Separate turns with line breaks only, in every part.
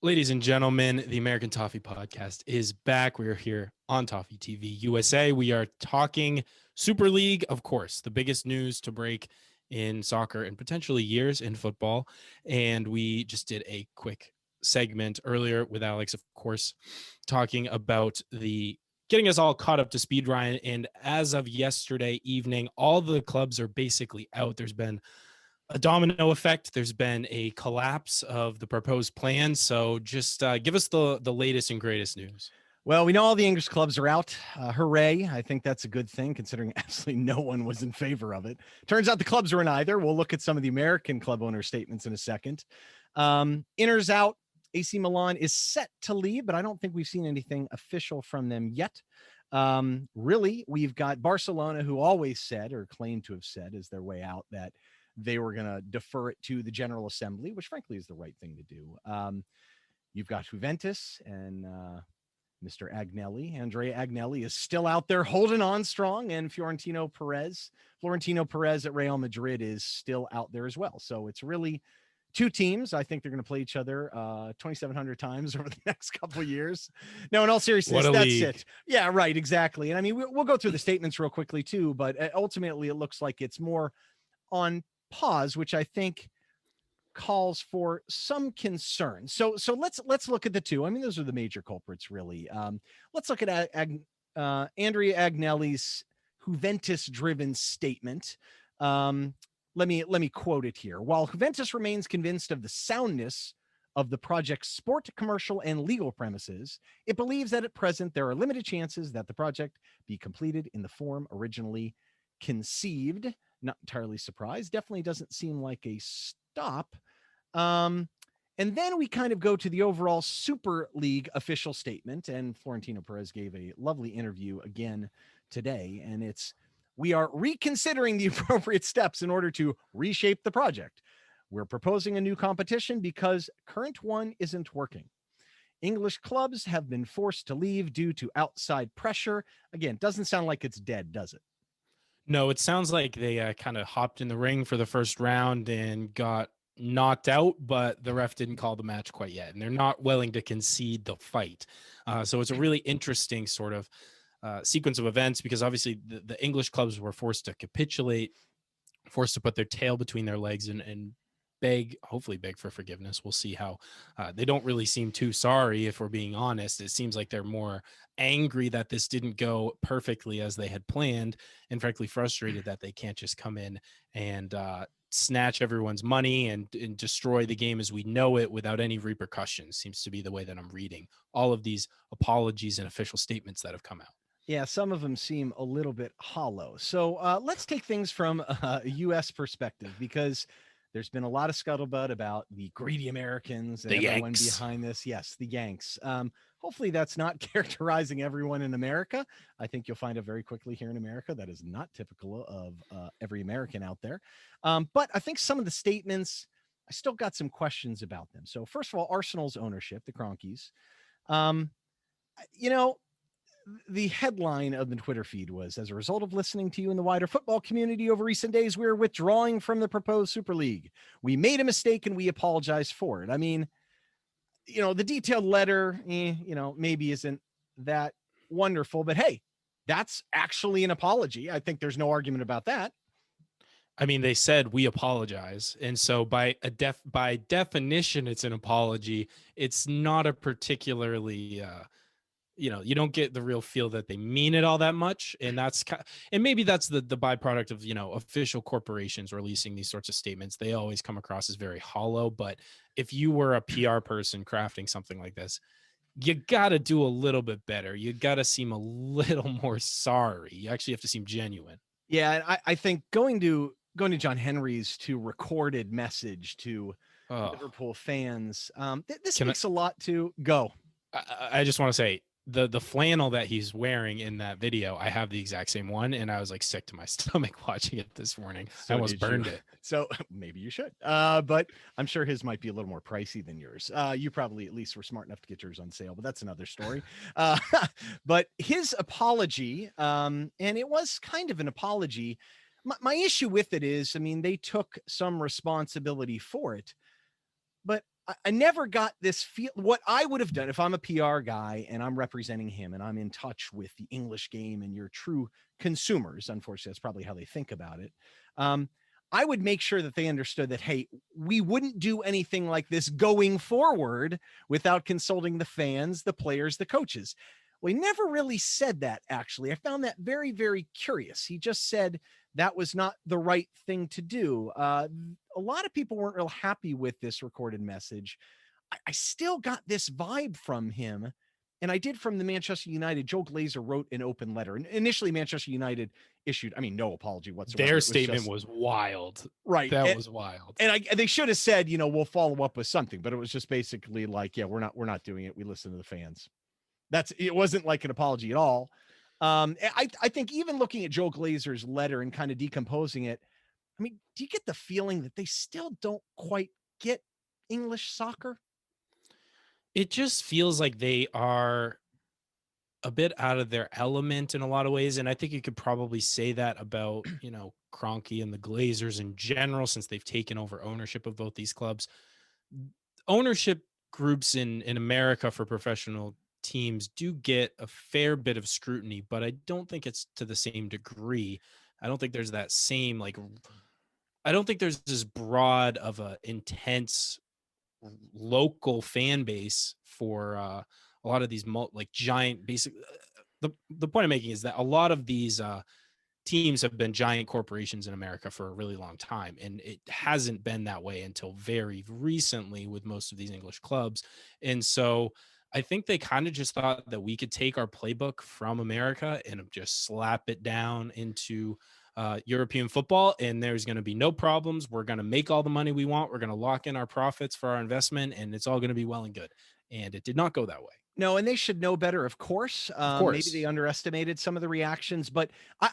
Ladies and gentlemen, the American Toffee podcast is back. We are here on Toffee TV USA. We are talking Super League, of course, the biggest news to break in soccer and potentially years in football. And we just did a quick segment earlier with Alex, of course, talking about the getting us all caught up to speed, Ryan. And as of yesterday evening, all the clubs are basically out. There's been a domino effect. There's been a collapse of the proposed plan. So just give us the latest and greatest news.
Well, we know all the English clubs are out. Hooray. I think that's a good thing, considering absolutely no one was in favor of it. Turns out the clubs were in either. We'll look at some of the American club owner statements in a second. Inter's out. AC Milan is set to leave, but I don't think we've seen anything official from them yet. Really, we've got Barcelona, who always said, or claimed to have said as their way out, that they were going to defer it to the General Assembly, which frankly is the right thing to do. You've got Juventus and Mr. Agnelli. Andrea Agnelli is still out there holding on strong, and Florentino Perez at Real Madrid is still out there as well. So it's really two teams. I think they're going to play each other 2,700 times over the next couple of years. No, in all seriousness, that's league. It. Yeah, right, exactly. And I mean, we'll go through the statements real quickly too, but ultimately it looks like it's more on pause, which I think calls for some concern. So let's look at the two. I mean, those are the major culprits, really. Let's look at Andrea Agnelli's Juventus-driven statement. Let me quote it here. While Juventus remains convinced of the soundness of the project's sport, commercial, and legal premises, it believes that at present there are limited chances that the project be completed in the form originally conceived. Not entirely surprised. Definitely doesn't seem like a stop. And then we kind of go to the overall Super League official statement, and Florentino Perez gave a lovely interview again today, and it's, we are reconsidering the appropriate steps in order to reshape the project. We're proposing a new competition because current one isn't working. English clubs have been forced to leave due to outside pressure. Again, doesn't sound like it's dead, does it?
No, it sounds like they kind of hopped in the ring for the first round and got knocked out, but the ref didn't call the match quite yet, and they're not willing to concede the fight. So it's a really interesting sort of sequence of events, because obviously the English clubs were forced to capitulate, forced to put their tail between their legs and hopefully beg for forgiveness. We'll see how they don't really seem too sorry, if we're being honest. It seems like they're more angry that this didn't go perfectly as they had planned, and frankly frustrated that they can't just come in and snatch everyone's money and destroy the game as we know it without any repercussions. Seems to be the way that I'm reading all of these apologies and official statements that have come out.
Yeah, some of them seem a little bit hollow. So let's take things from a U.S. perspective, because there's been a lot of scuttlebutt about the greedy Americans and everyone behind this. Yes, the Yanks. Hopefully that's not characterizing everyone in America. I think you'll find out very quickly here in America that is not typical of every American out there. But I think some of the statements, I still got some questions about them. So first of all, Arsenal's ownership, the Kroenkes. The headline of the Twitter feed was, as a result of listening to you in the wider football community over recent days, we're withdrawing from the proposed Super League. We made a mistake and we apologize for it. I mean, the detailed letter, maybe isn't that wonderful, but hey, that's actually an apology. I think there's no argument about that.
I mean, they said we apologize. And so by definition, it's an apology. It's not a particularly, you don't get the real feel that they mean it all that much. And maybe that's the byproduct of, official corporations releasing these sorts of statements. They always come across as very hollow. But if you were a PR person crafting something like this, you got to do a little bit better. You got to seem a little more sorry. You actually have to seem genuine.
Yeah. I think going to John Henry's recorded message to Liverpool fans, this makes a lot to go.
I just want to say, the flannel that he's wearing in that video, I have the exact same one, and I was like sick to my stomach watching it this morning. I almost burned it.
So maybe you should. But I'm sure his might be a little more pricey than yours. You probably at least were smart enough to get yours on sale, but that's another story. But his apology, and it was kind of an apology. My issue with it is, I mean, they took some responsibility for it, but I never got this feel. What I would have done if I'm a PR guy and I'm representing him and I'm in touch with the English game and your true consumers, unfortunately, that's probably how they think about it. I would make sure that they understood that, hey, we wouldn't do anything like this going forward without consulting the fans, the players, the coaches. Well, he never really said that, actually. I found that very, very curious. He just said that was not the right thing to do. A lot of people weren't real happy with this recorded message. I still got this vibe from him. And I did from the Manchester United. Joe Glazer wrote an open letter. And initially, Manchester United issued, no apology whatsoever.
Their statement was wild.
Right.
That was wild.
And they should have said, we'll follow up with something. But it was just basically like, yeah, we're not doing it. We listen to the fans. It wasn't like an apology at all. I think even looking at Joe Glazer's letter and kind of decomposing it, do you get the feeling that they still don't quite get English soccer?
It just feels like they are a bit out of their element in a lot of ways. And I think you could probably say that about, Kroenke and the Glazers in general, since they've taken over ownership of both these clubs. Ownership groups in America for professional teams do get a fair bit of scrutiny, but I don't think it's to the same degree. I don't think there's that same, I don't think there's this broad of a intense local fan base for a lot of these giant basic. The point I'm making is that a lot of these teams have been giant corporations in America for a really long time, and it hasn't been that way until very recently with most of these English clubs. And so I think they kind of just thought that we could take our playbook from America and just slap it down into European football, and there's going to be no problems. We're going to make all the money we want. We're going to lock in our profits for our investment, and it's all going to be well and good. And it did not go that way.
No, and they should know better, of course. Maybe they underestimated some of the reactions, but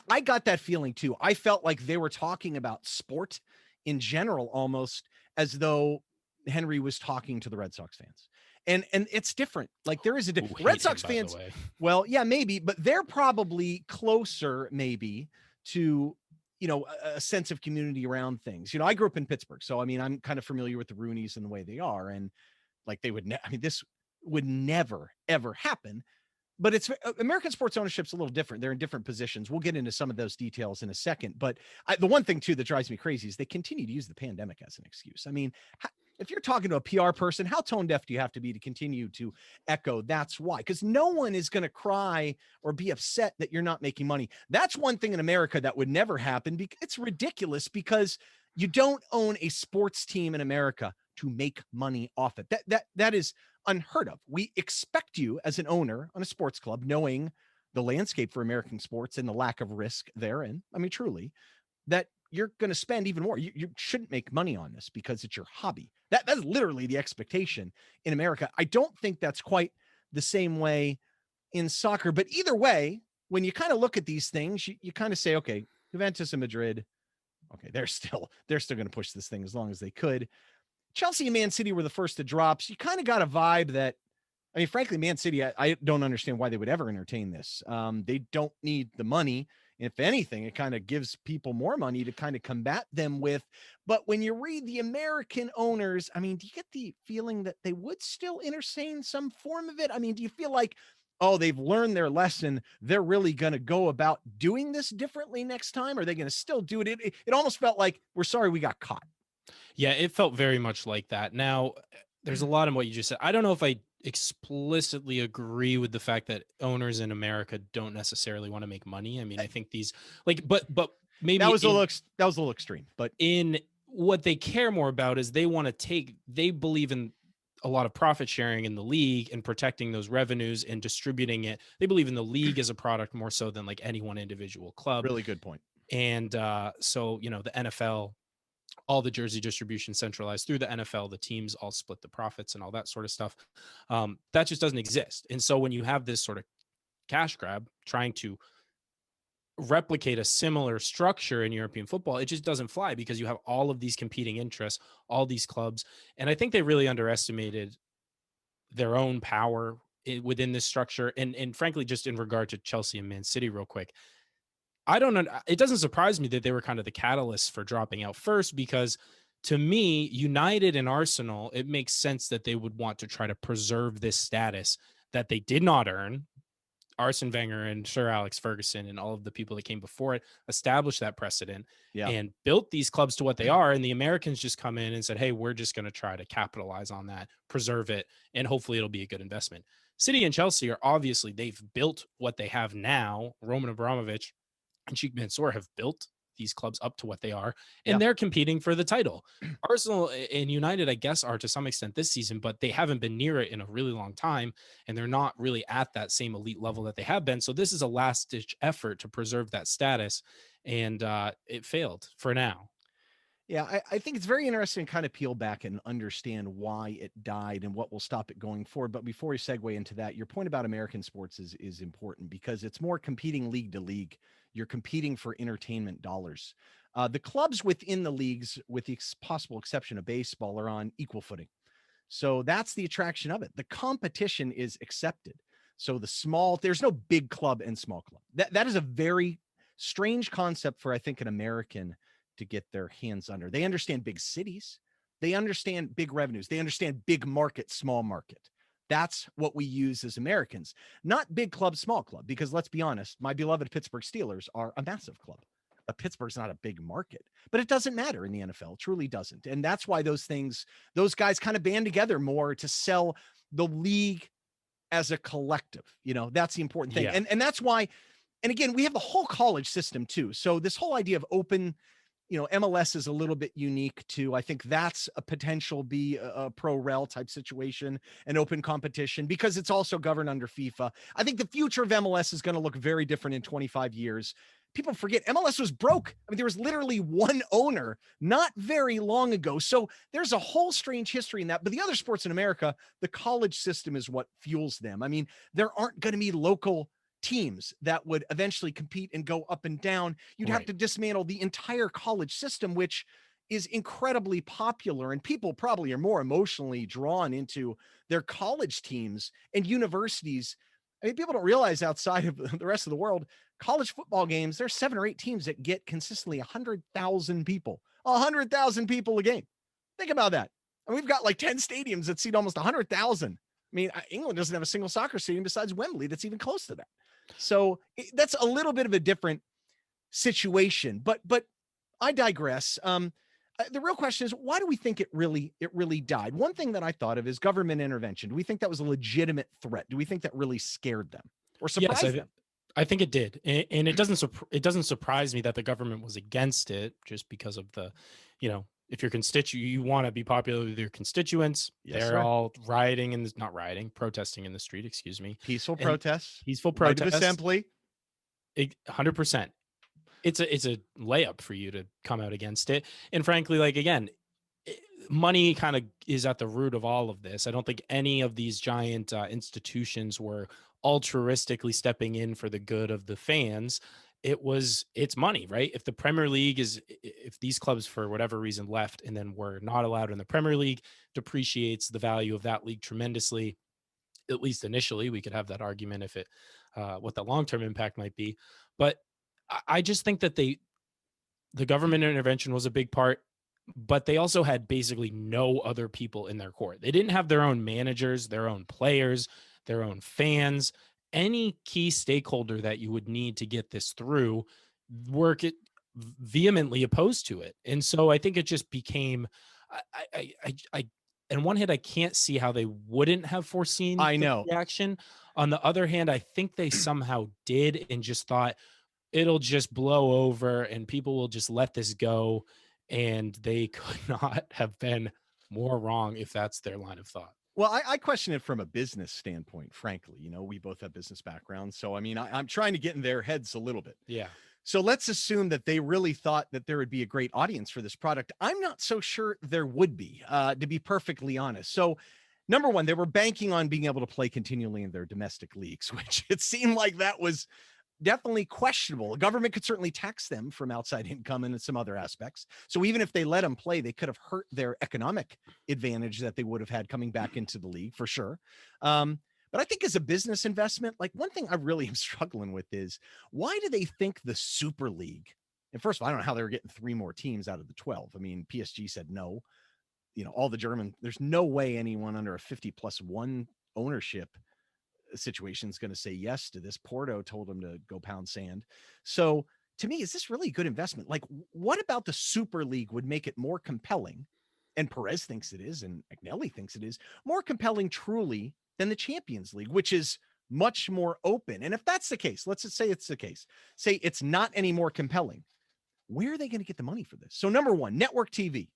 I got that feeling too. I felt like they were talking about sport in general, almost as though Henry was talking to the Red Sox fans. And it's different. Like there is a difference. Red Sox fans, well, yeah, maybe, but they're probably closer maybe to, a sense of community around things. I grew up in Pittsburgh, so I'm kind of familiar with the Rooneys and the way they are. And like they would, this would never, ever happen. But it's American sports ownership's a little different. They're in different positions. We'll get into some of those details in a second. But the one thing, too, that drives me crazy is they continue to use the pandemic as an excuse. If you're talking to a PR person, how tone deaf do you have to be to continue to echo that's why? Because no one is going to cry or be upset that you're not making money. That's one thing in America that would never happen. It's ridiculous because you don't own a sports team in America to make money off it. That is unheard of. We expect you as an owner on a sports club, knowing the landscape for American sports and the lack of risk therein. Truly, that you're going to spend even more. You shouldn't make money on this because it's your hobby. That's literally the expectation in America. I don't think that's quite the same way in soccer, but either way, when you kind of look at these things, you kind of say, okay, Juventus and Madrid, okay, they're still going to push this thing as long as they could. Chelsea and Man City were the first to drop. So you kind of got a vibe that, frankly, Man City, I don't understand why they would ever entertain this. They don't need the money. If anything, it kind of gives people more money to kind of combat them with. But when you read the American owners, do you get the feeling that they would still entertain some form of it? Do you feel like, oh, they've learned their lesson, they're really going to go about doing this differently next time? Or are they going to still do it? It almost felt like, we're sorry we got caught.
Yeah, it felt very much like that. Now, there's a lot in what you just said. I don't know if I explicitly agree with the fact that owners in America don't necessarily want to make money. I think these but maybe
that was a little extreme, but
in what they care more about is they believe in a lot of profit sharing in the league and protecting those revenues and distributing it. They believe in the league as a product more so than like any one individual club.
Really good point.
And so, the NFL, all the jersey distribution centralized through the NFL, the teams all split the profits and all that sort of stuff. That just doesn't exist. And so when you have this sort of cash grab trying to replicate a similar structure in European football, it just doesn't fly because you have all of these competing interests, all these clubs. And I think they really underestimated their own power within this structure. And frankly, just in regard to Chelsea and Man City real quick, I don't know. It doesn't surprise me that they were kind of the catalyst for dropping out first, because to me, United and Arsenal, it makes sense that they would want to try to preserve this status that they did not earn. Arsene Wenger and Sir Alex Ferguson and all of the people that came before it established that precedent and built these clubs to what they are. And the Americans just come in and said, hey, we're just going to try to capitalize on that, preserve it, and hopefully it'll be a good investment. City and Chelsea are obviously, they've built what they have now. Roman Abramovich and Sheikh Mansour have built these clubs up to what they are, and they're competing for the title. Arsenal and United, I guess, are to some extent this season, but they haven't been near it in a really long time, and they're not really at that same elite level that they have been. So this is a last-ditch effort to preserve that status, and it failed for now.
Yeah, I think it's very interesting to kind of peel back and understand why it died and what will stop it going forward. But before we segue into that, your point about American sports is important because it's more competing league to league. You're competing for entertainment dollars. The clubs within the leagues, with the possible exception of baseball, are on equal footing. So that's the attraction of it. The competition is accepted. So there's no big club and small club. That is a very strange concept for, I think, an American to get their hands under. They understand big cities. They understand big revenues. They understand big market, small market. That's what we use as Americans, not big club, small club, because let's be honest, my beloved Pittsburgh Steelers are a massive club. Pittsburgh's not a big market, but it doesn't matter in the NFL. It truly doesn't. And that's why those guys kind of band together more to sell the league as a collective. That's the important thing.
Yeah.
And that's why, and again, we have the whole college system too. So this whole idea of open, MLS is a little bit unique too. I think that's a potential be a pro rel type situation, an open competition, because it's also governed under FIFA. I think the future of MLS is going to look very different in 25 years. People forget MLS was broke. I mean, there was literally one owner not very long ago. So there's a whole strange history in that. But the other sports in America, the college system is what fuels them. I mean, there aren't going to be local teams that would eventually compete and go up and down. You'd have to dismantle the entire college system, which is incredibly popular. And people probably are more emotionally drawn into their college teams and universities. I mean, people don't realize outside of the rest of the world, college football games, there's 7 or 8 teams that get consistently 100,000 people a game. Think about that. And we've got like 10 stadiums that seat almost 100,000. I mean, England doesn't have a single soccer stadium besides Wembley that's even close to that. So that's a little bit of a different situation, but I digress. The real question is, why do we think it really died? One thing that I thought of is government intervention. Do we think that was a legitimate threat? Do we think that really scared them or surprised them?
I think it did. And it doesn't surprise me that the government was against it just because of the, if you're you want to be popular with your constituents. Yes, they're all protesting in the street, excuse me.
Peaceful protests.
Right
of assembly.
100%. It's a layup for you to come out against it. And frankly, like, again, money kind of is at the root of all of this. I don't think any of these giant institutions were altruistically stepping in for the good of the fans. It's money, right? If the Premier League if these clubs for whatever reason left and then were not allowed in the Premier League, depreciates the value of that league tremendously. At least initially, we could have that argument if what the long-term impact might be. But I just think that the government intervention was a big part, but they also had basically no other people in their court. They didn't have their own managers, their own players, their own fans. Any key stakeholder that you would need to get this through were vehemently opposed to it. And so I think it just became, on one hand, I can't see how they wouldn't have foreseen the reaction. On the other hand, I think they somehow did and just thought it'll just blow over and people will just let this go. And they could not have been more wrong if that's their line of thought.
Well, I question it from a business standpoint, frankly. We both have business backgrounds. So, I mean, I'm trying to get in their heads a little bit.
Yeah.
So let's assume that they really thought that there would be a great audience for this product. I'm not so sure there would be, to be perfectly honest. So, number one, they were banking on being able to play continually in their domestic leagues, which it seemed like that was definitely questionable. The government could certainly tax them from outside income and some other aspects. So even if they let them play, they could have hurt their economic advantage that they would have had coming back into the league for sure. But I think as a business investment, like one thing I really am struggling with is why do they think the Super League And first of all, I don't know how they were getting 3 more teams out of the 12. I mean, PSG said no. All the German, there's no way anyone under a 50+1 ownership situation is going to say yes to this. Porto told him to go pound sand. So to me, is this really a good investment? Like, what about the Super League would make it more compelling? And Perez thinks it is, and Agnelli thinks it is more compelling truly than the Champions League, which is much more open. And if that's the case, let's just say it's the case, say it's not any more compelling. Where are they going to get the money for this? So number one, network TV.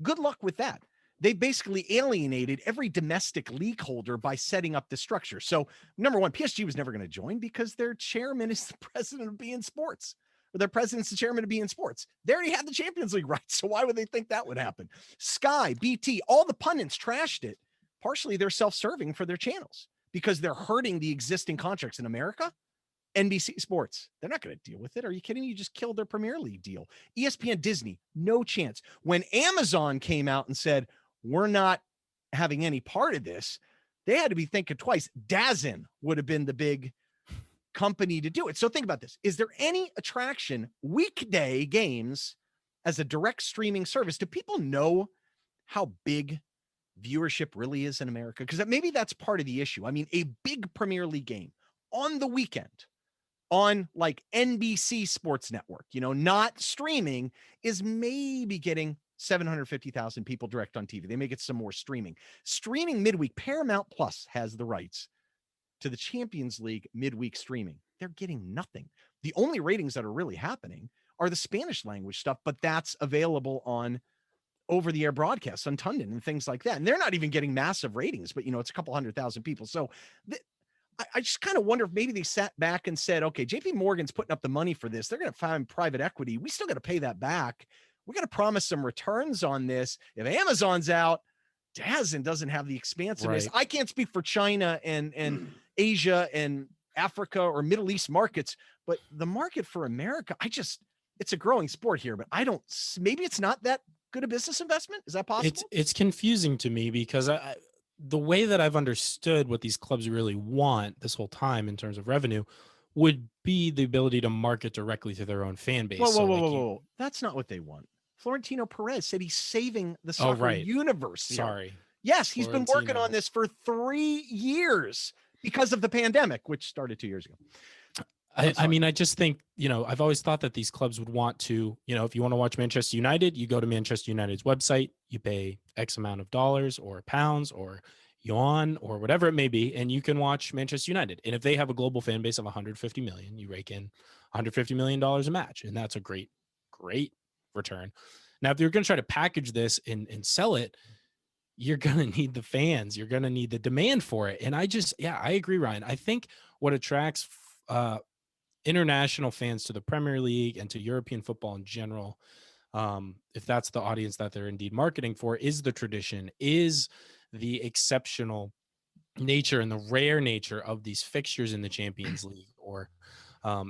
Good luck with that. They basically alienated every domestic league holder by setting up the structure. So number one, PSG was never going to join because their chairman is the president of beIN Sports, or their president's the chairman of beIN Sports. They already had the Champions League rights. So why would they think that would happen? Sky, BT, all the pundits trashed it. Partially they're self-serving for their channels because they're hurting the existing contracts in America. NBC Sports, they're not going to deal with it. Are you kidding me? You just killed their Premier League deal. ESPN, Disney, no chance. When Amazon came out and said, we're not having any part of this, they had to be thinking twice. DAZN would have been the big company to do it. So think about this. Is there any attraction, weekday games as a direct streaming service? Do people know how big viewership really is in America? Because maybe that's part of the issue. I mean, a big Premier League game on the weekend on like NBC Sports Network, not streaming, is maybe getting 750,000 people direct on TV. They may get some more streaming. Streaming midweek, Paramount Plus has the rights to the Champions League midweek streaming. They're getting nothing. The only ratings that are really happening are the Spanish language stuff, but that's available on over-the-air broadcasts on Tundon and things like that. And they're not even getting massive ratings, but it's a couple 100,000 people. So I just kind of wonder if maybe they sat back and said, okay, JP Morgan's putting up the money for this. They're going to find private equity. We still got to pay that back. We got to promise some returns on this. If Amazon's out, DAZN doesn't have the expansiveness. Right. I can't speak for China and Asia and Africa or Middle East markets, but the market for America, it's a growing sport here, but maybe it's not that good a business investment. Is that possible?
It's confusing to me because the way that I've understood what these clubs really want this whole time in terms of revenue would be the ability to market directly to their own fan base.
Whoa. That's not what they want. Florentino Perez said he's saving the soccer universe here.
Sorry.
Yes, he's been working on this for 3 years because of the pandemic, which started 2 years ago.
I mean, I just think, I've always thought that these clubs would want to, if you want to watch Manchester United, you go to Manchester United's website, you pay X amount of dollars or pounds or yuan or whatever it may be, and you can watch Manchester United. And if they have a global fan base of 150 million, you rake in $150 million a match. And that's a great, great return. Now, if you're going to try to package this and sell it, you're going to need the fans. You're going to need the demand for it. And I agree, Ryan. I think what attracts international fans to the Premier League and to European football in general, if that's the audience that they're indeed marketing for, is the tradition, is the exceptional nature and the rare nature of these fixtures in the Champions League, or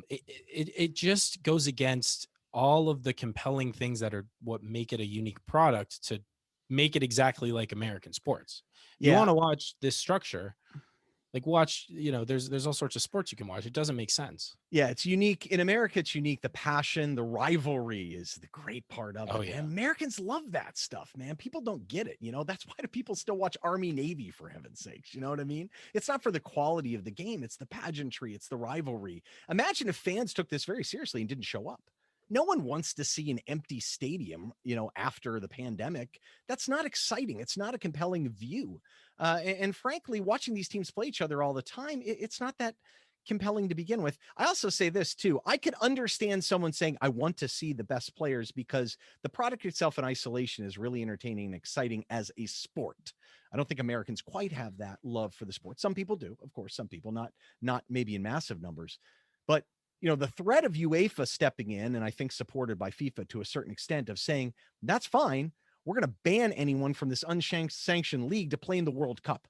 it just goes against all of the compelling things that are what make it a unique product to make it exactly like American sports. You want to watch this structure, like watch, there's all sorts of sports you can watch. It doesn't make sense.
Yeah, it's unique. In America, it's unique. The passion, the rivalry is the great part of it. Yeah. And Americans love that stuff, man. People don't get it. That's why do people still watch Army Navy, for heaven's sakes? You know what I mean? It's not for the quality of the game. It's the pageantry. It's the rivalry. Imagine if fans took this very seriously and didn't show up. No one wants to see an empty stadium, after the pandemic. That's not exciting. It's not a compelling view. And frankly, watching these teams play each other all the time, it's not that compelling to begin with. I also say this too. I could understand someone saying, I want to see the best players because the product itself in isolation is really entertaining and exciting as a sport. I don't think Americans quite have that love for the sport. Some people do, of course, some people not maybe in massive numbers, but the threat of UEFA stepping in, and I think supported by FIFA to a certain extent, of saying, that's fine, we're going to ban anyone from this unsanctioned league to play in the World Cup.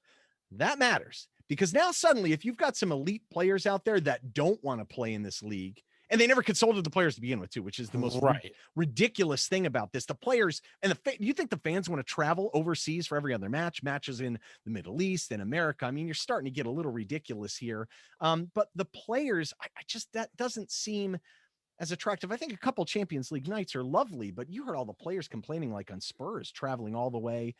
That matters because now suddenly, if you've got some elite players out there that don't want to play in this league, and they never consulted the players to begin with too, which is the most ridiculous thing about this. The players and you think the fans want to travel overseas for every other matches in the Middle East and America. I mean, you're starting to get a little ridiculous here. But the players, that doesn't seem as attractive. I think a couple Champions League nights are lovely, but you heard all the players complaining, like on Spurs, traveling all the way,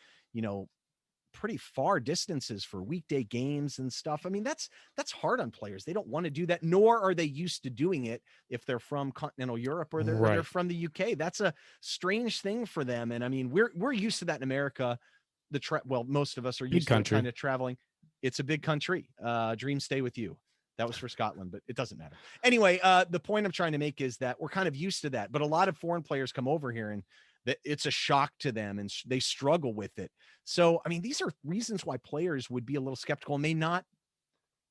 pretty far distances for weekday games and stuff. I mean, that's hard on players. They don't want to do that, nor are they used to doing it if they're from continental Europe or they're from the UK. That's a strange thing for them. And I mean, we're used to that in America. Most of us are used to kind of traveling. It's a big country. Dreams stay with you. That was for Scotland, but it doesn't matter. Anyway, the point I'm trying to make is that we're kind of used to that, but a lot of foreign players come over here and that it's a shock to them and they struggle with it. So, I mean, these are reasons why players would be a little skeptical and may not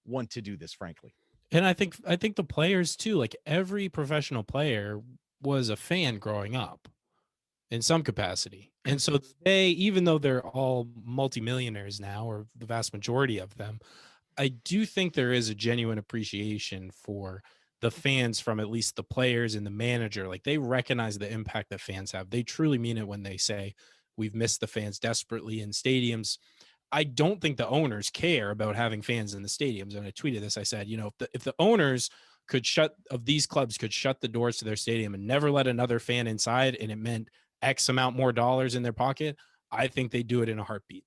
want to do this, frankly.
And I think the players too, like every professional player was a fan growing up in some capacity. And so they, even though they're all multimillionaires now, or the vast majority of them, I do think there is a genuine appreciation for the fans from at least the players and the manager. Like they recognize the impact that fans have. They truly mean it when they say we've missed the fans desperately in stadiums. I don't think the owners care about having fans in the stadiums. And I tweeted this. I said, if the owners of these clubs could shut the doors to their stadium and never let another fan inside, and it meant X amount more dollars in their pocket, I think they do it in a heartbeat.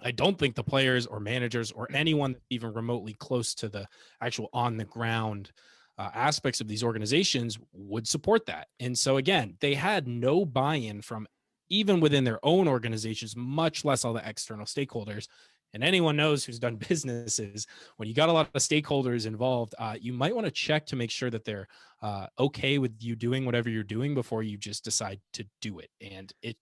I don't think the players or managers or anyone even remotely close to the actual on the ground aspects of these organizations would support that. And so again, they had no buy-in from even within their own organizations, much less all the external stakeholders. And anyone knows who's done businesses, when you got a lot of stakeholders involved, you might want to check to make sure that they're okay with you doing whatever you're doing before you just decide to do it. And it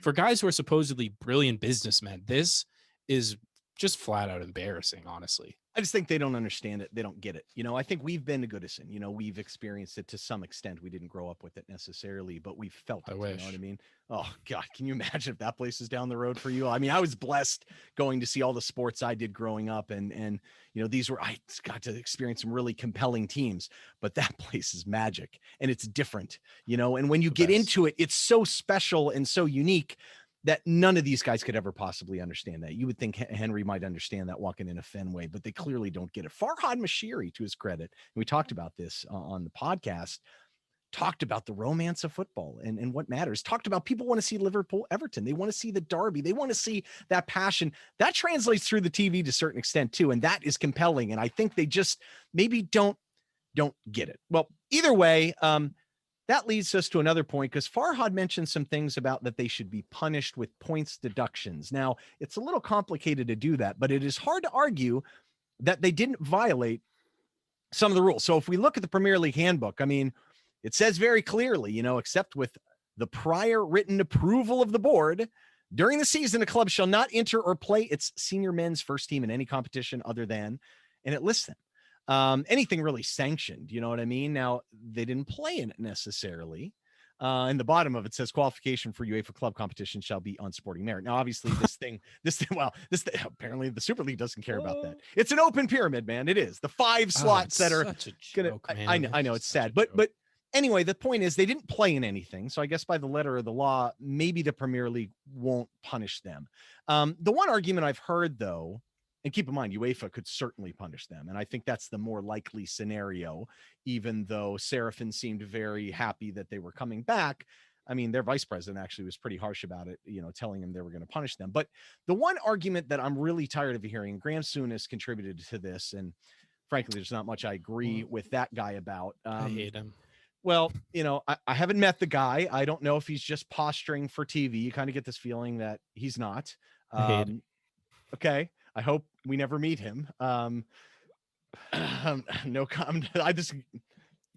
for guys who are supposedly brilliant businessmen, this is just flat out embarrassing, honestly.
I just think they don't understand it. They don't get it. I think we've been to Goodison. We've experienced it to some extent. We didn't grow up with it necessarily, but we've felt it.
I wish.
You know what I mean? Oh God, can you imagine if that place is down the road for you? I mean, I was blessed going to see all the sports I did growing up, and I got to experience some really compelling teams, but that place is magic and it's different, and when you get into it, it's so special and so unique that none of these guys could ever possibly understand that. You would think Henry might understand that walking in a Fenway, but they clearly don't get it. Farhad Mashiri, to his credit, and we talked about this on the podcast, talked about the romance of football and what matters, talked about people want to see Liverpool, Everton. They want to see the derby. They want to see that passion. That translates through the TV to a certain extent too, and that is compelling. And I think they just maybe don't get it. Well, either way, that leads us to another point, because Farhad mentioned some things about that they should be punished with points deductions. Now, it's a little complicated to do that, but it is hard to argue that they didn't violate some of the rules. So if we look at the Premier League handbook, I mean, it says very clearly, except with the prior written approval of the board, during the season, a club shall not enter or play its senior men's first team in any competition other than, and it lists them. Anything really sanctioned, you know what I mean? Now, they didn't play in it necessarily. And the bottom of it says qualification for UEFA club competition shall be on sporting merit. Now, obviously, this thing, apparently the Super League doesn't care about that. It's an open pyramid, man. It is the 5 slots that are gonna. I know it's sad, but anyway, the point is they didn't play in anything. So I guess by the letter of the law, maybe the Premier League won't punish them. The one argument I've heard, though, and keep in mind, UEFA could certainly punish them. And I think that's the more likely scenario, even though Serafin seemed very happy that they were coming back. I mean, their vice president actually was pretty harsh about it, telling them they were going to punish them. But the one argument that I'm really tired of hearing, Graham Souness contributed to this, and frankly, there's not much I agree with that guy about.
I hate him.
Well, I haven't met the guy. I don't know if he's just posturing for TV. You kind of get this feeling that he's not.
I hate him.
Okay. I hope we never meet him. No comment. I just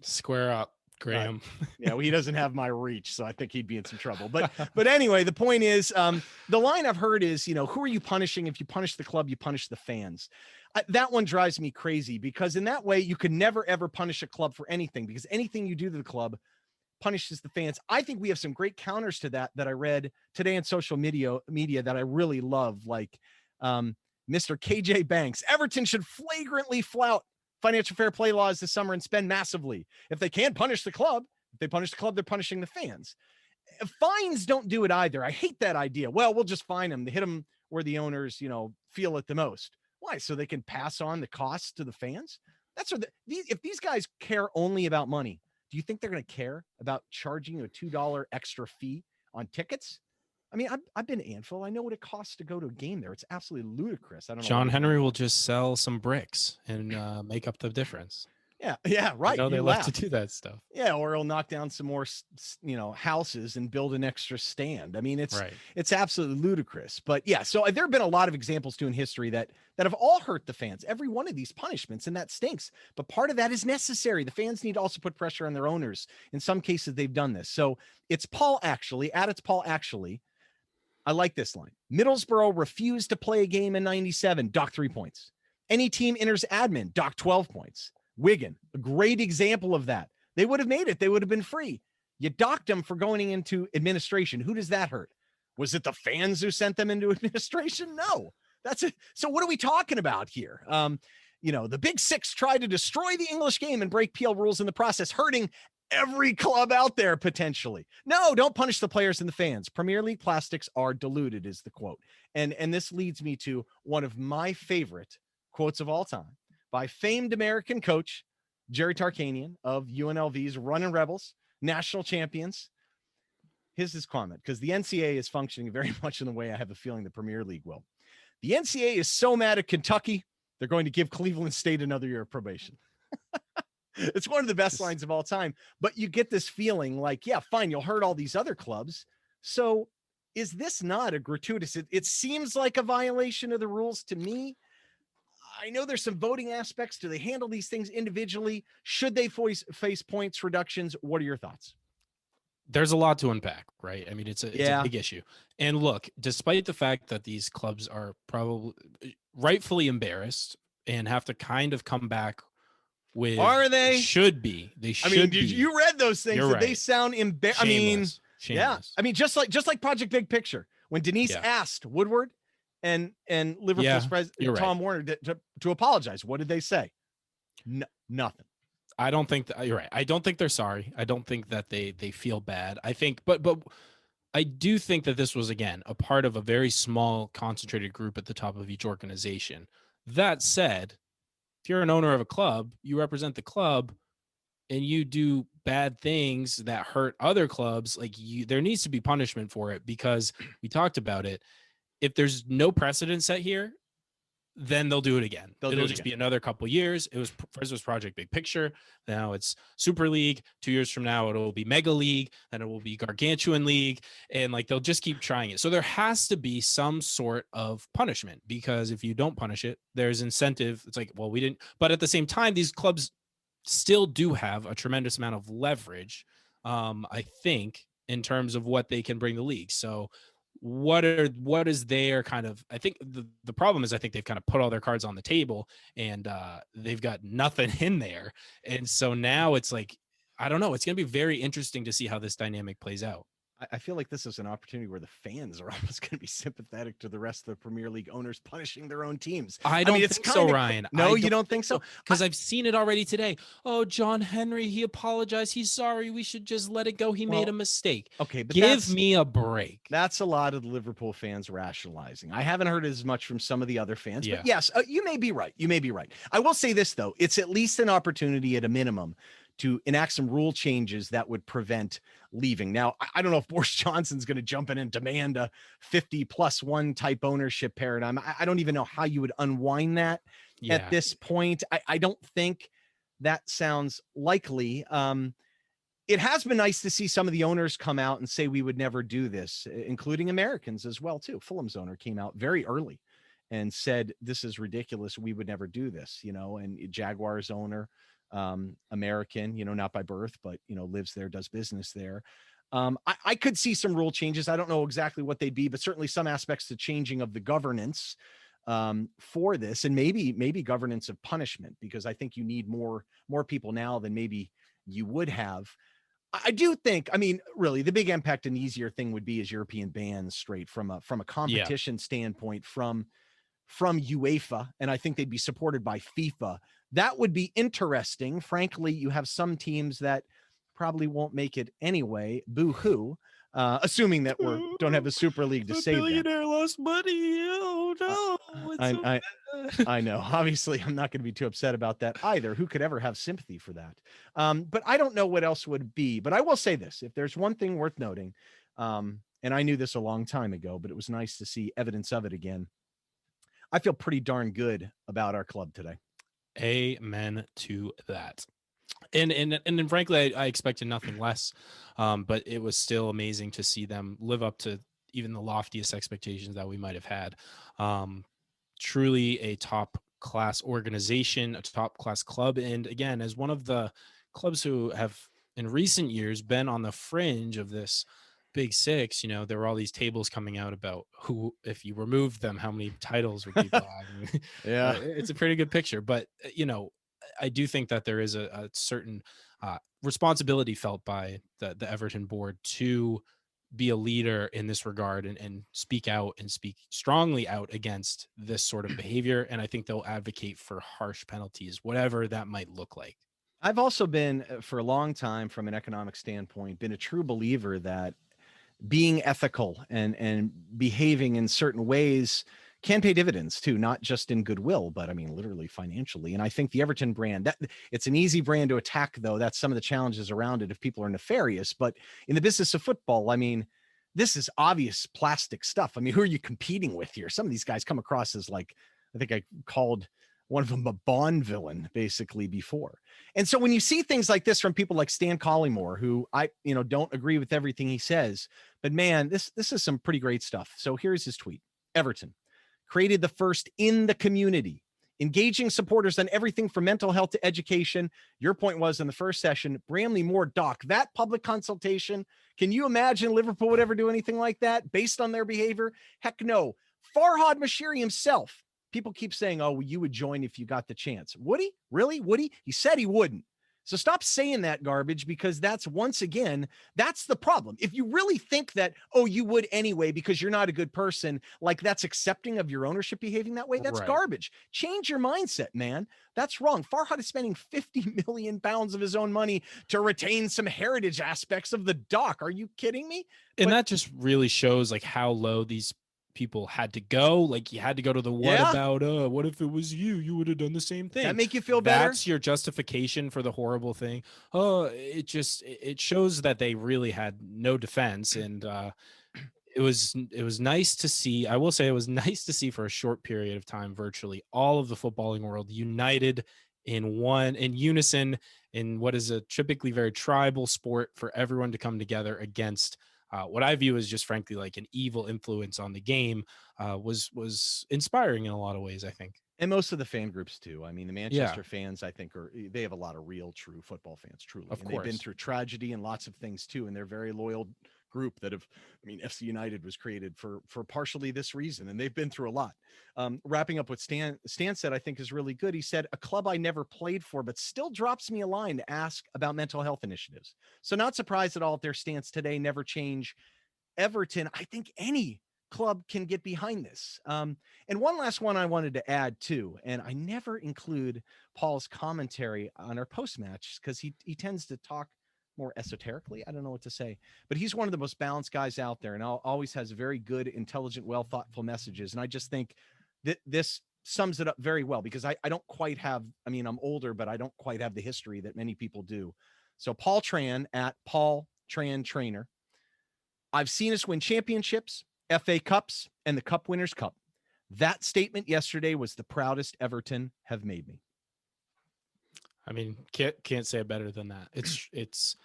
square up, Graham.
Yeah, well, he doesn't have my reach, so I think he'd be in some trouble. But anyway, the point is, the line I've heard is, who are you punishing? If you punish the club, you punish the fans. That one drives me crazy, because in that way, you can never ever punish a club for anything, because anything you do to the club punishes the fans. I think we have some great counters to that I read today in social media that I really love, like Mr. KJ Banks. Everton should flagrantly flout financial fair play laws this summer and spend massively. If they can't punish the club, if they punish the club, they're punishing the fans. Fines don't do it either. I hate that idea. Well, we'll just fine them. They hit them where the owners, feel it the most. Why? So they can pass on the costs to the fans? That's what if these guys care only about money, do you think they're going to care about charging a $2 extra fee on tickets? I mean, I've been to Anfield. I know what it costs to go to a game there. It's absolutely ludicrous. I don't know.
John Henry will just sell some bricks and make up the difference.
Yeah, right.
They love to do that stuff.
Yeah, or he'll knock down some more, houses and build an extra stand. I mean, it's absolutely ludicrous. But yeah, so there have been a lot of examples too in history that have all hurt the fans. Every one of these punishments, and that stinks. But part of that is necessary. The fans need to also put pressure on their owners. In some cases, they've done this. So it's Paul Actually. I like this line. Middlesbrough refused to play a game in 97. Dock 3 points. Any team enters admin. Dock 12 points. Wigan, a great example of that. They would have made it. They would have been free. You docked them for going into administration. Who does that hurt? Was it the fans who sent them into administration? No. That's it. So what are we talking about here? The Big Six tried to destroy the English game and break PL rules in the process, hurting every club out there potentially. No, don't punish the players and the fans. Premier League plastics are diluted, is the quote. And this leads me to one of my favorite quotes of all time by famed American coach Jerry Tarkanian of UNLV's Runnin' Rebels, national champions. Here's his comment, because the NCAA is functioning very much in the way I have a feeling the Premier League will. The NCAA is so mad at Kentucky, they're going to give Cleveland State another year of probation. It's one of the best lines of all time, but you get this feeling like, yeah, fine, you'll hurt all these other clubs. So is this not a gratuitous? It seems like a violation of the rules to me. I know there's some voting aspects. Do they handle these things individually? Should they face points reductions? What are your thoughts?
There's a lot to unpack, right? I mean, it's a big issue. And look, despite the fact that these clubs are probably rightfully embarrassed and have to kind of come back with,
are they?
They should be.
You read those things. Did they sound embarrassed?
Shameless.
Yeah. I mean, just like Project Big Picture, when Denise asked Woodward and Liverpool's president Tom Warner to apologize, what did they say? Nothing.
I don't think that you're right. I don't think they're sorry. I don't think that they feel bad. I think, but I do think that this was, again, a part of a very small concentrated group at the top of each organization. That said, if you're an owner of a club, you represent the club, and you do bad things that hurt other clubs, there needs to be punishment for it, because we talked about it. If there's no precedent set here, then they'll do it again. It'll just be another couple years. First was Project Big Picture. Now it's Super League. 2 years from now, it'll be Mega League. Then it will be Gargantuan League. And they'll just keep trying it. So there has to be some sort of punishment, because if you don't punish it, there's incentive. It's like, well, we didn't. But at the same time, these clubs still do have a tremendous amount of leverage, I think, in terms of what they can bring the league. So what is their kind of, I think the problem is, I think they've kind of put all their cards on the table, and they've got nothing in there. And so now it's like, I don't know. It's going to be very interesting to see how this dynamic plays out.
I feel like this is an opportunity where the fans are almost going to be sympathetic to the rest of the Premier League owners punishing their own teams.
I mean, think so, Ryan.
No, you don't think so?
Because I've seen it already today. Oh, John Henry, he apologized. He's sorry. We should just let it go. He made a mistake.
Okay, but
give me a break.
That's a lot of the Liverpool fans rationalizing. I haven't heard as much from some of the other fans, but yes, you may be right. You may be right. I will say this, though. It's at least an opportunity at a minimum to enact some rule changes that would prevent leaving. Now, I don't know if Boris Johnson's going to jump in and demand a 50+1 type ownership paradigm. I don't even know how you would unwind that at this point. I don't think that sounds likely. It has been nice to see some of the owners come out and say we would never do this, including Americans as well, too. Fulham's owner came out very early and said, this is ridiculous. We would never do this, and Jaguars owner, American, not by birth, but, lives there, does business there. I could see some rule changes. I don't know exactly what they'd be, but certainly some aspects to changing of the governance for this, and maybe governance of punishment, because I think you need more people now than maybe you would have. I do think, really the big impact and easier thing would be as European bans straight from a competition standpoint from UEFA. And I think they'd be supported by FIFA. That would be interesting. Frankly, you have some teams that probably won't make it anyway. Boo-hoo. Assuming that we don't have a Super League to save them.
Billionaire lost money. Oh no!
I know. Obviously, I'm not going to be too upset about that either. Who could ever have sympathy for that? But I don't know what else would be. But I will say this: if there's one thing worth noting, and I knew this a long time ago, but it was nice to see evidence of it again. I feel pretty darn good about our club today.
Amen to that. And frankly, I expected nothing less, but it was still amazing to see them live up to even the loftiest expectations that we might have had. Truly a top class organization, a top class club, and again, as one of the clubs who have in recent years been on the fringe of this Big Six, there were all these tables coming out about who, if you removed them, how many titles would people have?
Yeah.
It's a pretty good picture, but I do think that there is a certain responsibility felt by the Everton board to be a leader in this regard and speak out and speak strongly out against this sort of behavior. And I think they'll advocate for harsh penalties, whatever that might look like.
I've also been, for a long time, from an economic standpoint, been a true believer that being ethical and behaving in certain ways can pay dividends too, not just in goodwill, but I mean, literally financially. And I think the Everton brand, that it's an easy brand to attack, though. That's some of the challenges around it if people are nefarious. But in the business of football, I mean, this is obvious plastic stuff. I mean, who are you competing with here? Some of these guys come across as like, I think I called one of them a Bond villain basically before. And so when you see things like this from people like Stan Collymore, who I, don't agree with everything he says, but man, this is some pretty great stuff. So here's his tweet. Everton created the first in the community, engaging supporters on everything from mental health to education. Your point was in the first session, Bramley Moore, Doc, that public consultation. Can you imagine Liverpool would ever do anything like that based on their behavior? Heck no. Farhad Mashiri himself. People keep saying, oh, well, you would join if you got the chance. Would he? Really? Would he? He said he wouldn't. So stop saying that garbage, because that's, once again, that's the problem. If you really think that, oh, you would anyway because you're not a good person, like that's accepting of your ownership behaving that way, that's
Right.
garbage. Change your mindset, man. That's wrong. Farhad is spending 50 million pounds of his own money to retain some heritage aspects of the dock. Are you kidding me?
And that just really shows like how low these people had to go. Like, you had to go to the what if it was you would have done the same thing.
That make you feel better?
That's your justification for the horrible thing. It shows that they really had no defense. And it was nice to see. I will say it was nice to see for a short period of time virtually all of the footballing world united in unison in what is a typically very tribal sport, for everyone to come together against what I view as just frankly like an evil influence on the game. Was inspiring in a lot of ways, I think.
And most of the fan groups too. I mean, the Manchester fans, I think, they have a lot of real, true football fans, truly.
Of course.
They've been through tragedy and lots of things too. And they're very loyal group that have, FC United was created for partially this reason. And they've been through a lot. Wrapping up what Stan said, I think is really good. He said, a club I never played for, but still drops me a line to ask about mental health initiatives. So not surprised at all if their stance today never change. Everton, I think any club can get behind this. And one last one I wanted to add too, and I never include Paul's commentary on our post-match because he tends to talk more esoterically. I don't know what to say, but he's one of the most balanced guys out there and always has very good, intelligent, well thoughtful messages. And I just think that this sums it up very well, because I don't quite have, I'm older, but I don't quite have the history that many people do. So Paul Tran at Paul Tran Trainer. I've seen us win championships, FA Cups, and the Cup Winners' Cup. That statement yesterday was the proudest Everton have made me.
I mean, can't say it better than that. It's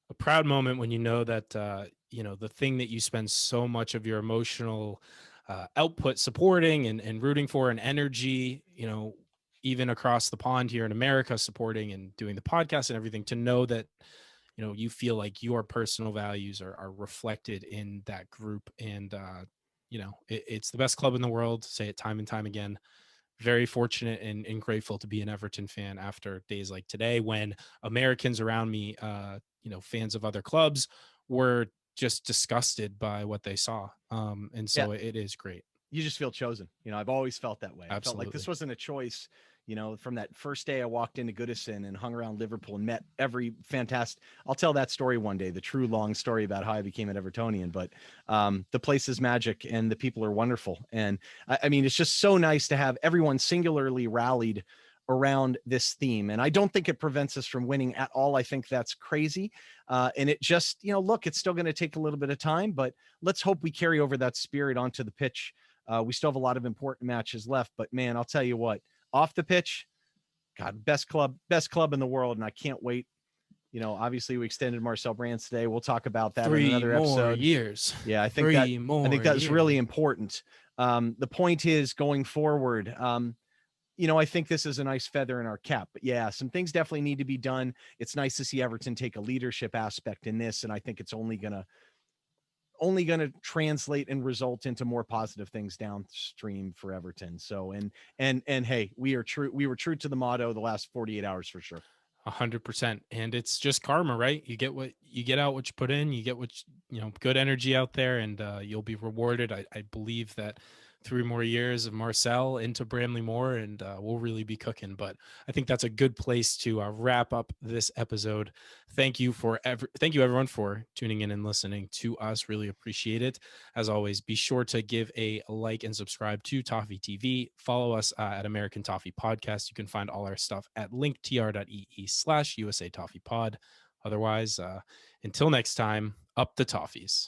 a proud moment when you know that the thing that you spend so much of your emotional output supporting and rooting for, and energy, even across the pond here in America, supporting and doing the podcast and everything, to know that you feel like your personal values are reflected in that group. And it's the best club in the world. Say it time and time again. Very fortunate and grateful to be an Everton fan after days like today, when Americans around me, fans of other clubs, were just disgusted by what they saw. And so it is great.
you just feel chosen. I've always felt that way. I felt like this
Absolutely.
wasn't a choice, from that first day I walked into Goodison and hung around Liverpool and met every fantastic, I'll tell that story one day, the true long story about how I became an Evertonian, but the place is magic and the people are wonderful. And I mean, it's just so nice to have everyone singularly rallied around this theme. And I don't think it prevents us from winning at all. I think that's crazy. And it just, look, it's still going to take a little bit of time, but let's hope we carry over that spirit onto the pitch. We still have a lot of important matches left, but man, I'll tell you what, off the pitch, God, best club in the world. And I can't wait. Obviously we extended Marcel Brands today. We'll talk about that in another episode.
Years.
Yeah, I think that's really important. The point is going forward, I think this is a nice feather in our cap, but yeah, some things definitely need to be done. It's nice to see Everton take a leadership aspect in this. And I think it's only going to translate and result into more positive things downstream for Everton. So, and hey, we were true to the motto the last 48 hours for sure.
100%. And it's just karma, right? You get what you get out, what you put in, you get good energy out there, and you'll be rewarded. I believe that 3 more years of Marcel into Bramley Moore, and we'll really be cooking. But I think that's a good place to wrap up this episode. Thank you everyone for tuning in and listening to us. Really appreciate it. As always, be sure to give a like and subscribe to Toffee TV. Follow us at American Toffee Podcast. You can find all our stuff at linktr.ee/USA Toffee Pod. Otherwise, until next time, up the Toffees.